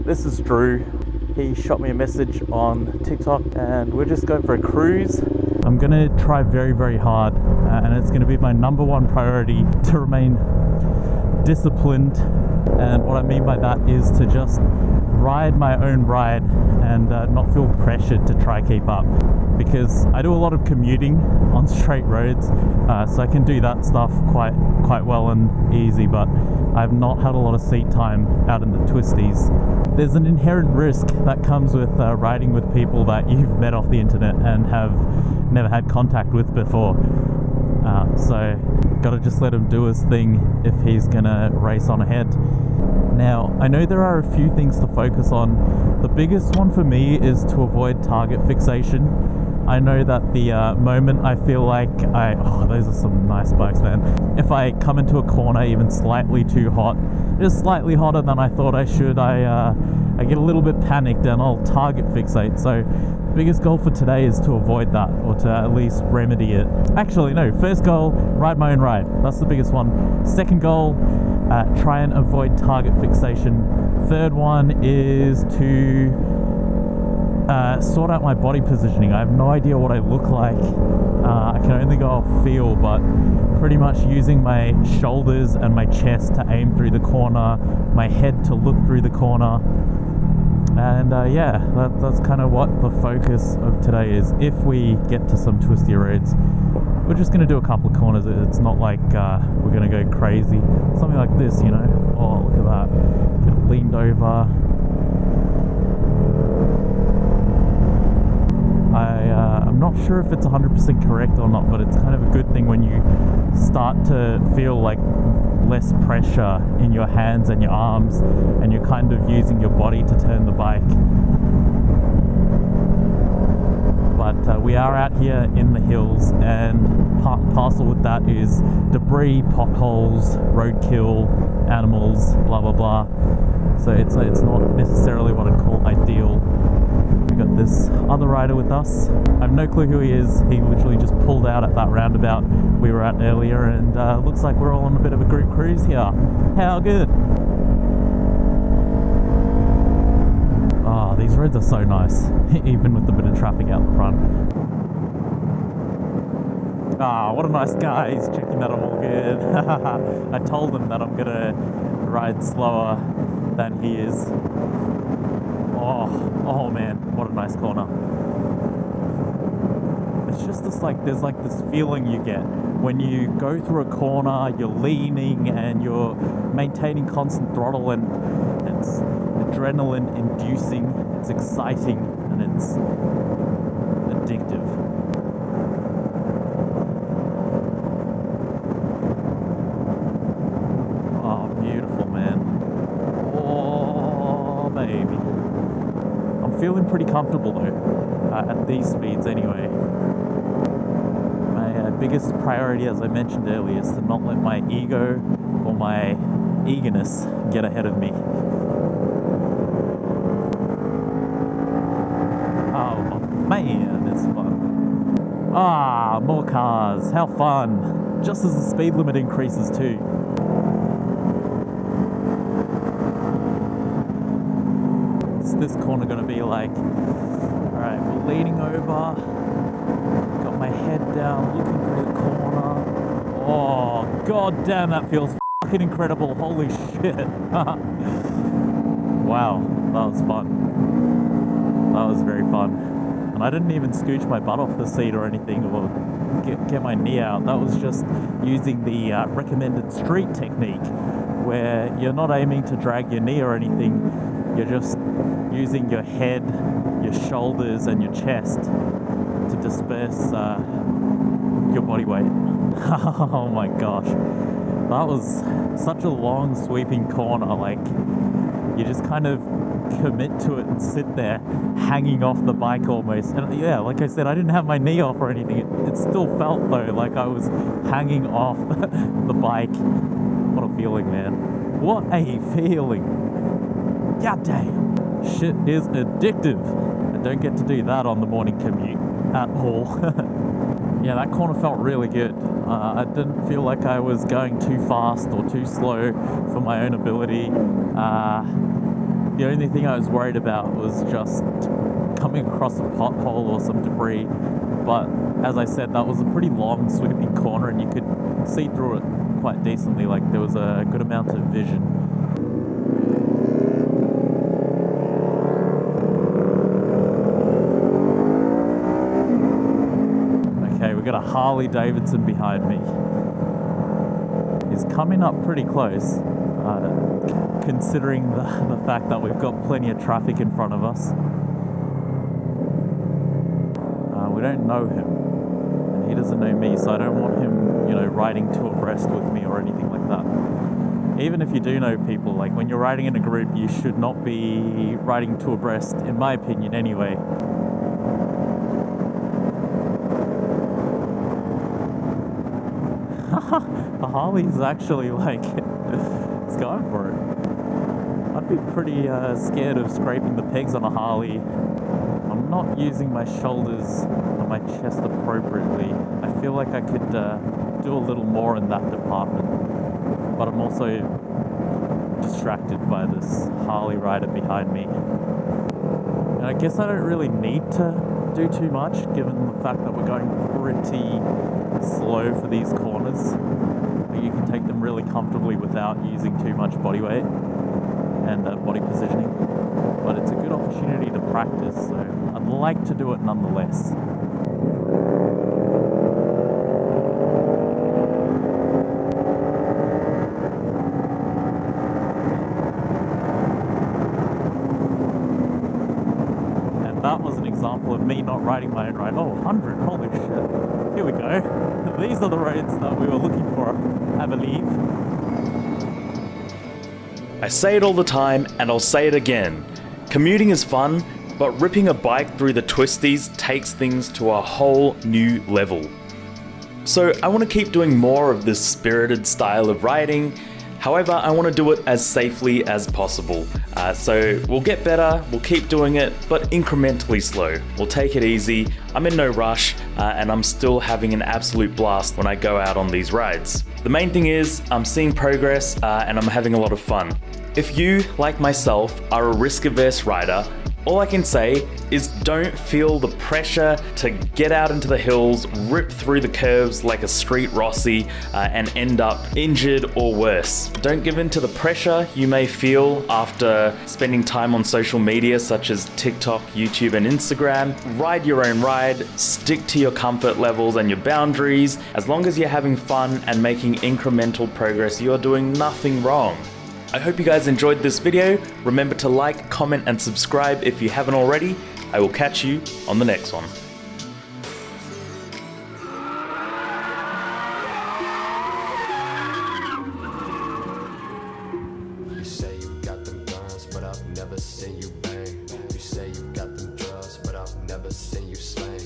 This is Drew. He shot me a message on TikTok and we're just going for a cruise. I'm gonna try very hard and it's gonna be my number one priority to remain disciplined, and what I mean by that is to just ride my own ride and not feel pressured to try keep up, because I do a lot of commuting on straight roads, so I can do that stuff quite well and easy, but I've not had a lot of seat time out in the twisties. There's an inherent risk that comes with riding with people that you've met off the internet and have never had contact with before. So gotta just let him do his thing if he's gonna race on ahead. Now, I know there are a few things to focus on. The biggest one for me is to avoid target fixation. I know that the moment I feel like those are some nice bikes, man. If I come into a corner even slightly too hot, just slightly hotter than I thought I should, I get a little bit panicked and I'll target fixate. So biggest goal for today is to avoid that, or to at least remedy it. Actually, no, first goal, ride my own ride. That's the biggest one. Second goal, try and avoid target fixation. Third one is to sort out my body positioning. I have no idea what I look like. I can only go off feel, but pretty much using my shoulders and my chest to aim through the corner, my head to look through the corner. And yeah, that's kind of what the focus of today is. If we get to some twisty roads, we're just going to do a couple of corners. It's not like we're going to go crazy. Something like this, you know. Oh, look at that. Get leaned over. I'm not sure if it's 100% correct or not, but it's kind of a good thing when you start to feel like less pressure in your hands and your arms, and you're kind of using your body to turn the bike. But we are out here in the hills, and part and parcel with that is debris, potholes, roadkill, animals, blah blah blah. So it's not necessarily what I'd call ideal. We got this other rider with us. I have no clue who he is. He literally just pulled out at that roundabout we were at earlier, and looks like we're all on a bit of a group cruise here. How good! Oh, these roads are so nice, even with the bit of traffic out the front. Ah, what a nice guy. He's checking that I'm all good. I told him that I'm gonna ride slower than he is. Oh man, what a nice corner. It's just this there's this feeling you get when you go through a corner, you're leaning and you're maintaining constant throttle, and it's adrenaline inducing, it's exciting, and it's addictive. Oh, beautiful, man. Oh, baby. Feeling pretty comfortable though, at these speeds anyway. My biggest priority, as I mentioned earlier, is to not let my ego or my eagerness get ahead of me. Oh man, it's fun. Ah, more cars, how fun. Just as the speed limit increases too. This corner going to be like? Alright, we're leaning over, got my head down, looking through the corner. Oh, god damn, that feels fucking incredible. Holy shit. Wow, that was fun. That was very fun. And I didn't even scooch my butt off the seat or anything, or get my knee out. That was just using the recommended street technique, where you're not aiming to drag your knee or anything. You're just using your head, your shoulders, and your chest to disperse your body weight. Oh my gosh. That was such a long sweeping corner. Like, you just kind of commit to it and sit there hanging off the bike almost. And yeah, like I said, I didn't have my knee off or anything. It still felt though like I was hanging off the bike. What a feeling, man. What a feeling. God damn. Shit is addictive. I don't get to do that on the morning commute at all. Yeah, that corner felt really good. I didn't feel like I was going too fast or too slow for my own ability. The only thing I was worried about was just coming across a pothole or some debris. But as I said, that was a pretty long sweeping corner and you could see through it quite decently. Like there was a good amount of vision. Okay, we got a Harley Davidson behind me. He's coming up pretty close, considering the fact that we've got plenty of traffic in front of us. We don't know him, and he doesn't know me, so I don't want him, you know, riding two abreast with me or anything like that. Even if you do know people, like when you're riding in a group, you should not be riding two abreast, in my opinion anyway. The Harley's actually like, it's going for it. I'd be pretty scared of scraping the pegs on a Harley. I'm not using my shoulders and my chest appropriately. I feel like I could do a little more in that department, but I'm also distracted by this Harley rider behind me. And I guess I don't really need to do too much, given the fact that we're going pretty slow for these corners. You can take them really comfortably without using too much body weight and body positioning, but it's a good opportunity to practice, so I'd like to do it nonetheless. And that was an example of me not riding my own ride. Oh, 100, holy shit. Here we go. These are the roads that we were looking for, I believe. I say it all the time, and I'll say it again. Commuting is fun, but ripping a bike through the twisties takes things to a whole new level. So I want to keep doing more of this spirited style of riding. However, I want to do it as safely as possible. So we'll get better, we'll keep doing it, but incrementally slow. We'll take it easy. I'm in no rush, and I'm still having an absolute blast when I go out on these rides. The main thing is I'm seeing progress, and I'm having a lot of fun. If you, like myself, are a risk-averse rider, all I can say is don't feel the pressure to get out into the hills, rip through the curves like a street Rossi, and end up injured or worse. Don't give in to the pressure you may feel after spending time on social media such as TikTok, YouTube, and Instagram. Ride your own ride, stick to your comfort levels and your boundaries. As long as you're having fun and making incremental progress, you are doing nothing wrong. I hope you guys enjoyed this video. Remember to like, comment, and subscribe if you haven't already. I will catch you on the next one. You say you've got them guns, but I've never seen you bang. You say you've got them drugs, but I've never seen you slang.